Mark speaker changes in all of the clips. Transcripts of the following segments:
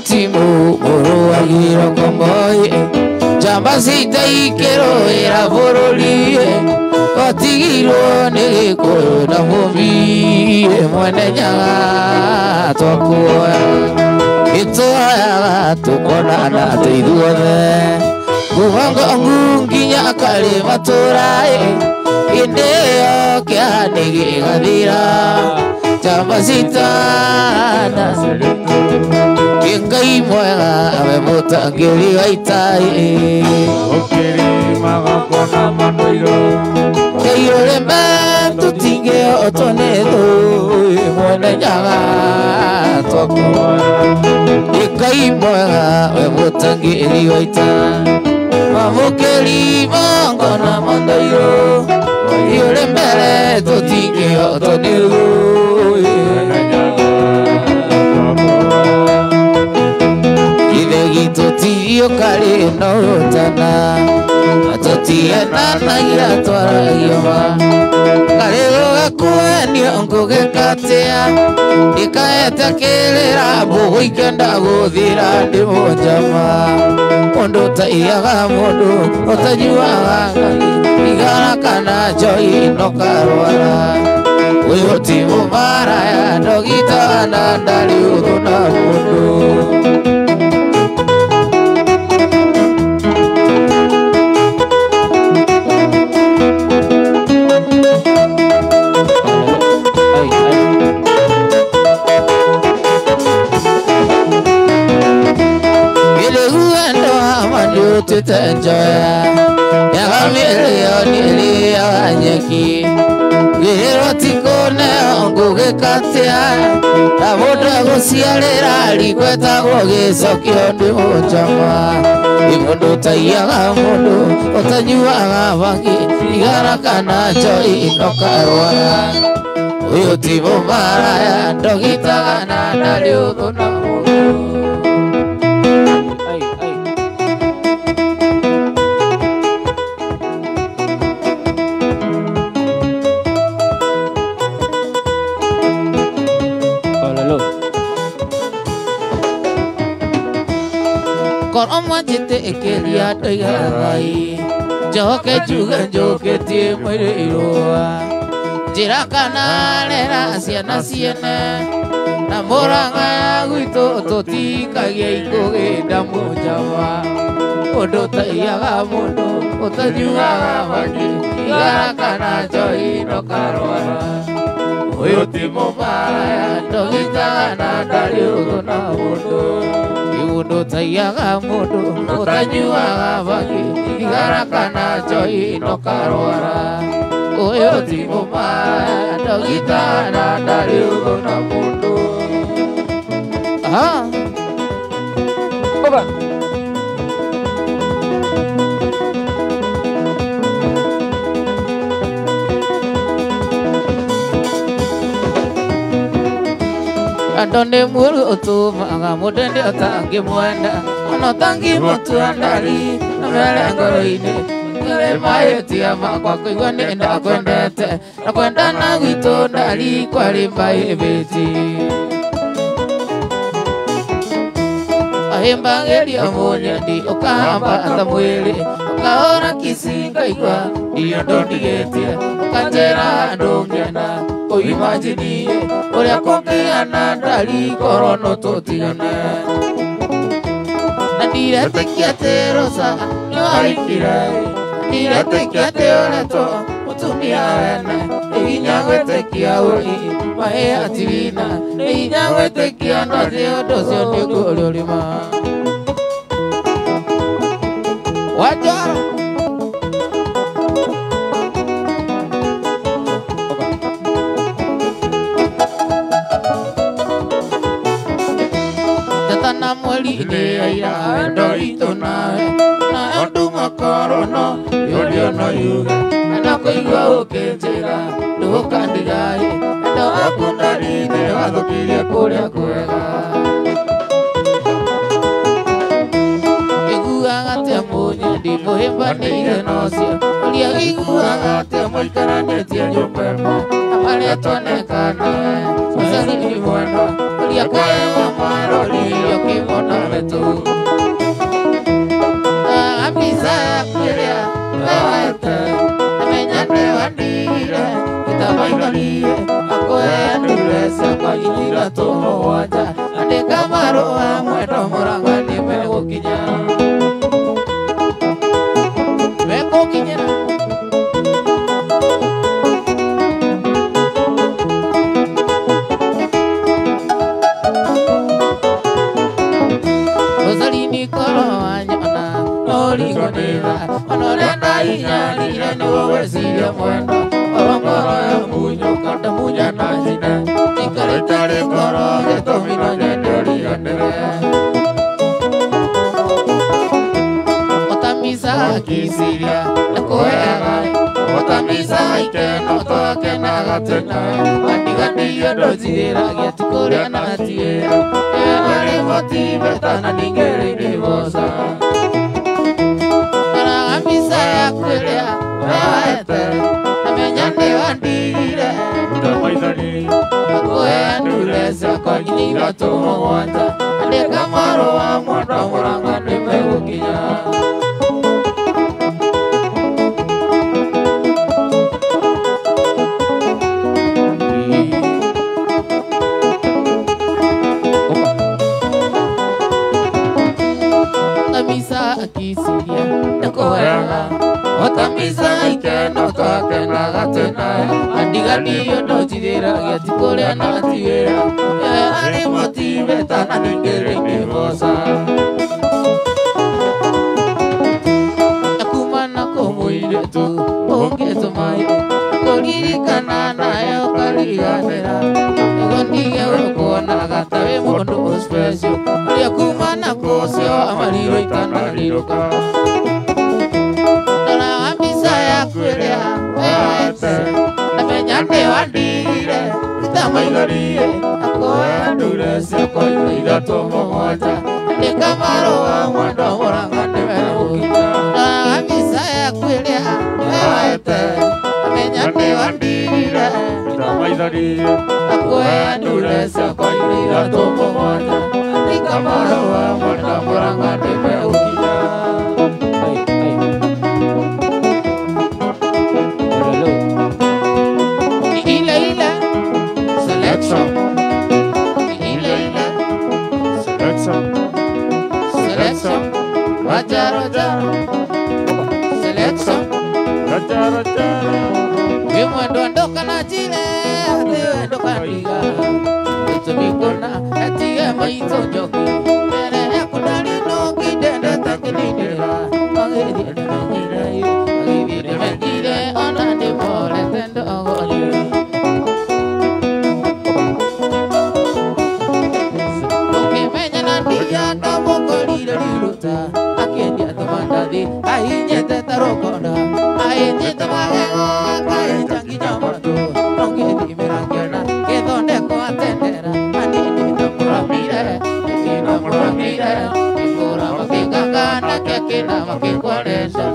Speaker 1: timu moro agira komoi jamba sita ikero era boroli otigiro ne ko na mobi mwene nyaga tokoa itoa tokona na teiduone kuhanga ngunginya kale matorae indeo kya nege gadira jamba sita na Kingai mwega ave muta ngiri gaitai okiri magakona mandoiro keire me tutinge otonedo mwene nyaga toko Kingai mwega ave muta ngiri gaitai mamukeri magakona mandoiro keire me tutinge otonedo Totio kare no tana Totia nana ya twara yoma Kare roga kueni onko ke katea Ikaeta kelera boho ikenda godira di mojama Mondo ta iaga mondo otajua ngani Igara kana joy no karwara Uyo timu maraya dogita anandali uduna mondo Tutanjoya ya milioni ya nyeki gero tikone onguge katia taboda gosialera likweta gogesokio ndi mojama imundo taiyaga mundo otanyuaga bangi igara kana joy inokarwara uyo tibo maraya ndogitaga na ndaliugo na mundo Koroma jete ekelia toyarai Joke juga joke tie mwere iroa Jirakana lera siana siana Namoranga guito toti kagia ikoge damu jawa Odo taiyaga mondo otanyuaga bagi Igarakana joy no karwara Oyo timo maraya dogita na daliugo na mondo Iudo taiyaga mondo otanyuaga bagi Igarakana joy no karwara Oyo timo maraya dogita na daliugo na mondo Aha Oba Adonde muru otu maga modende otangi mwenda ono tangi motu andali namele ngoro ine ngere maeti ama kwa kuigwa nenda kwendete na kwenda na gwito ndali kwa limba ebeti ahemba ngeli amonya di okahamba atamwele okaona kisinga igwa iyo ndondigetia okanjera ndongena Imagine oria kokiana ndali korono totigane Ndirete kiate rosa nyoarikire Ndirete kiate oreto utumia wene Inyagwete kia uri mahe ativina Inyagwete kia ndozi odosio niguri ulima Wajoro Mweli aira ndorito nae na andu makorono yodio no yuga na kuigwa ukenjera ndukandigai ndo akundarine wathukirie kuria kwega iguaga te munyandi muhimbanire nocio uria iguaga te muikaranetie nyumba ĩmwe na maria tuonekane ucari mwendo uria kwaewa marori okimona ithatũ mũgwanja andĩka marũa mwendo mũranga nĩmegũkinya megũkinyĩra Rosarini koro wanyona noringonĩra onorenda inyarire nĩgũgwĩciria mwendo orongoro ya munyũka ndamunya na njine ikarĩtarĩ ngoro gĩtũmi no nyende ũriganĩre Otamisa akiciria nĩkũheaga Otamisa ikeno twakenaga tena Gandigandio ndũnjigĩragia ti kũrĩa na tiĩra arĩ motiveta na ningĩrĩ vosa Oramisa yakwĩrĩa wahete namenya nĩwandigire ndamaithani Akũheanire ciakwa ngiri ithatũ mũgwanja andĩka marũa mwendo mũranga nĩmegũkinya Akiciria nĩkũheaga Otamisa ikeno twakenaga tena Gandigandio ndũnjigĩragia ti kũrĩa na ti wĩra arĩ motiveta na ningĩrĩ vosa Akuma na kũmũirĩtu ũngĩtũmaire kũririkana naye ũkariganĩra nĩguo ndige ũkuonaga ta wĩ mũndũ special ũrĩa kuma na kũcio amarirwo ikanarirũka Ndoraga mbica yaku ĩrĩa wehete namenya nĩwandigire itamaithorire akũheanire ciakwa ngiri ithatũ mũgwanja andĩka marũa mwendo mũranga nĩmegũkinya Ndoraga mbica yaku ĩrĩa wehete namenya nĩwandigire itamaithorire akũheanire ciakwa ngiri ithatũ mũgwanja andĩka marũa mwendo mũranga nĩmegũkinya Selection Raja Selection Raja Mwendo ondoka na chile ati wendo kandiga Itumikuna ati maito njoki Mere yakudari no kidende takinidira Magiri mengire ona di mole tendo ogoli Okemenya nandiya namo kolire liruta Akendia tomandadi ahinyete tarokonda Ahinyete magego akahenjangi nyamatu Nongedi mirangiona kedonde ko atendera Anini namuramire Ikura makikakana kekina makikwaresha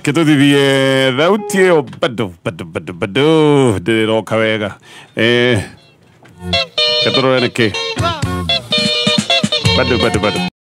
Speaker 1: Che tu devi dauti o badu de ro kawega che tu ro ne che
Speaker 2: Bado.